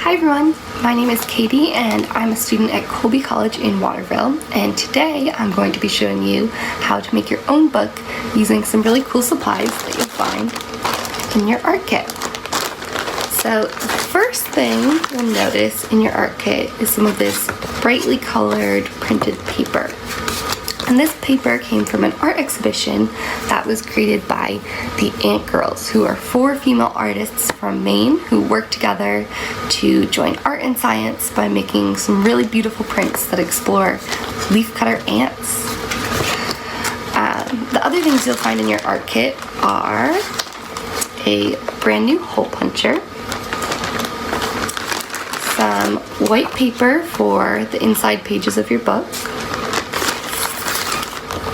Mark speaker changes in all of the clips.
Speaker 1: Hi everyone, my name is Katie and I'm a student at Colby College in Waterville, and today I'm going to be showing you how to make your own book using some really cool supplies that you'll find in your art kit. So the first thing you'll notice in your art kit is some of this brightly colored printed paper. And this paper came from an art exhibition that was created by the Ant Girls, who are 4 female artists from Maine who work together to join art and science by making some really beautiful prints that explore leafcutter ants. The other things you'll find in your art kit are a brand new hole puncher, some white paper for the inside pages of your book,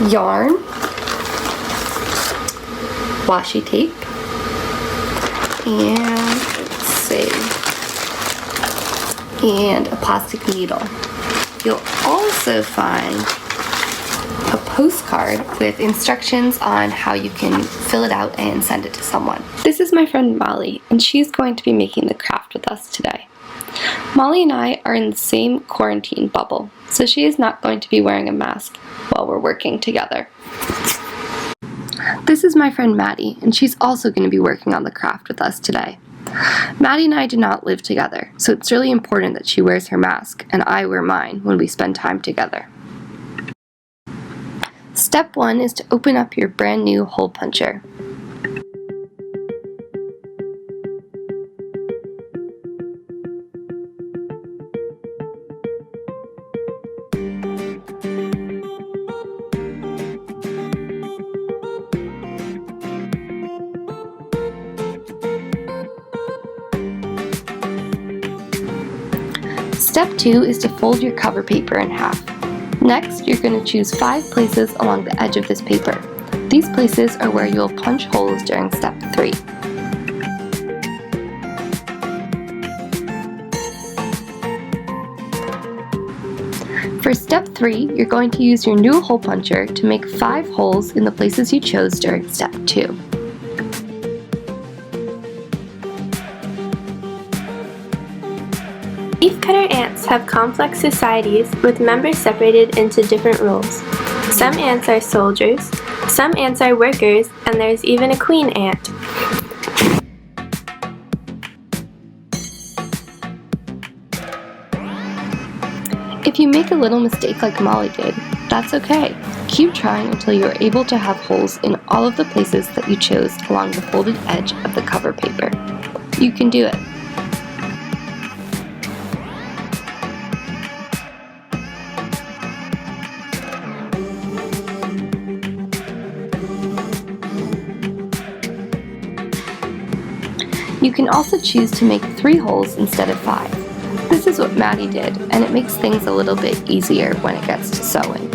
Speaker 1: yarn, washi tape, and and a plastic needle. You'll also find a postcard with instructions on how you can fill it out and send it to someone. This is my friend Molly, and she's going to be making the craft with us today. Molly and I are in the same quarantine bubble, so she is not going to be wearing a mask while we're working together. This is my friend Maddie, and she's also going to be working on the craft with us today. Maddie and I do not live together, so it's really important that she wears her mask and I wear mine when we spend time together. Step 1 is to open up your brand new hole puncher. Step 2 is to fold your cover paper in half. Next, you're going to choose 5 places along the edge of this paper. These places are where you'll punch holes during step 3. For step 3, you're going to use your new hole puncher to make 5 holes in the places you chose during step 2.
Speaker 2: Leafcutter ants have complex societies with members separated into different roles. Some ants are soldiers, some ants are workers, and there's even a queen ant.
Speaker 1: If you make a little mistake like Molly did, that's okay. Keep trying until you are able to have holes in all of the places that you chose along the folded edge of the cover paper. You can do it. You can also choose to make 3 holes instead of 5. This is what Maddie did, and it makes things a little bit easier when it gets to sewing.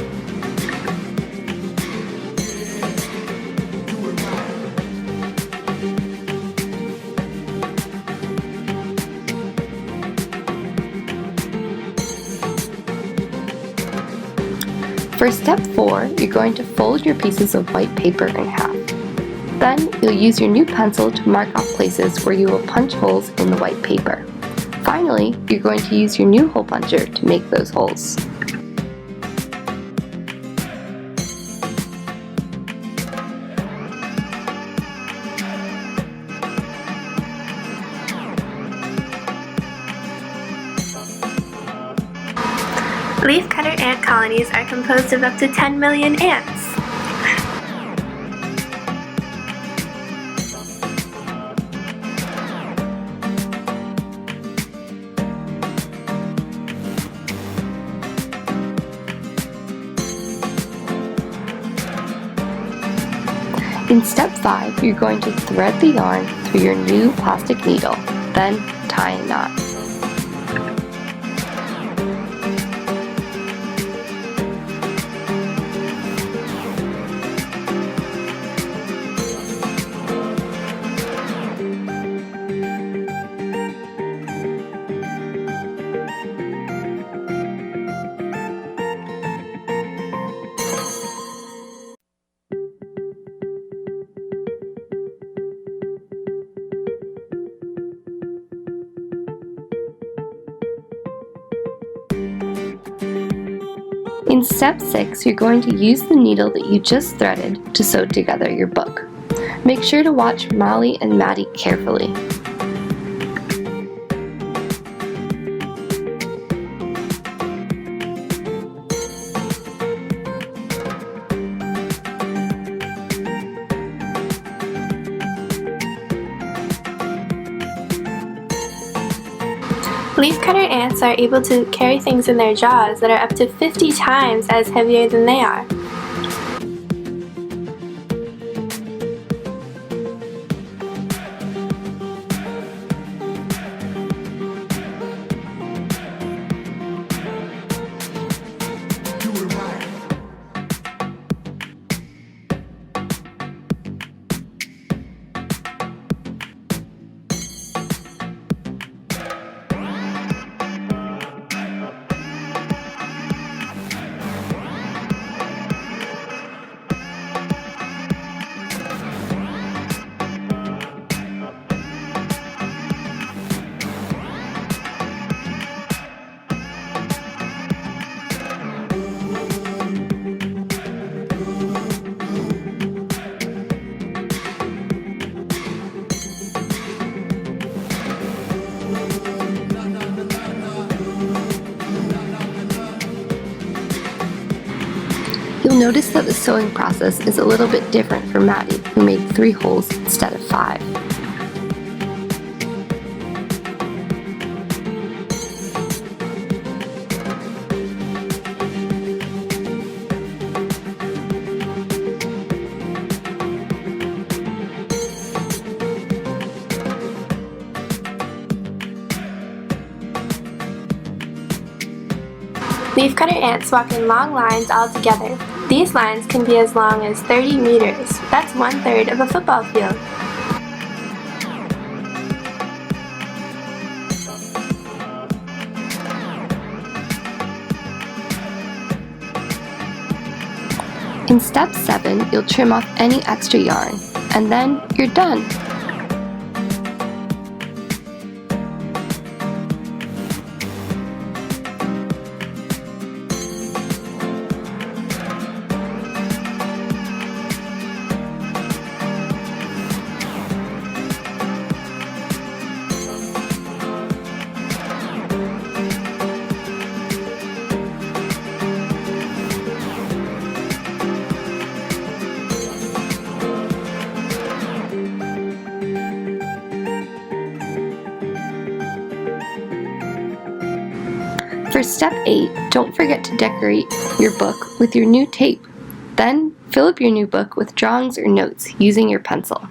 Speaker 1: For step 4, you're going to fold your pieces of white paper in half. Then, you'll use your new pencil to mark off places where you will punch holes in the white paper. Finally, you're going to use your new hole puncher to make those holes.
Speaker 2: Leafcutter ant colonies are composed of up to 10 million ants.
Speaker 1: In step 5, you're going to thread the yarn through your new plastic needle, then tie a knot. In step 6, you're going to use the needle that you just threaded to sew together your book. Make sure to watch Molly and Maddie carefully.
Speaker 2: Leafcutter ants are able to carry things in their jaws that are up to 50 times as heavier than they are.
Speaker 1: You'll notice that the sewing process is a little bit different for Maddie, who made 3 holes instead of 5.
Speaker 2: Leafcutter ants walk in long lines all together. These lines can be as long as 30 meters. That's 1/3 of a football field.
Speaker 1: In step 7, you'll trim off any extra yarn, and then you're done. For step 8, don't forget to decorate your book with your new tape. Then, fill up your new book with drawings or notes using your pencil.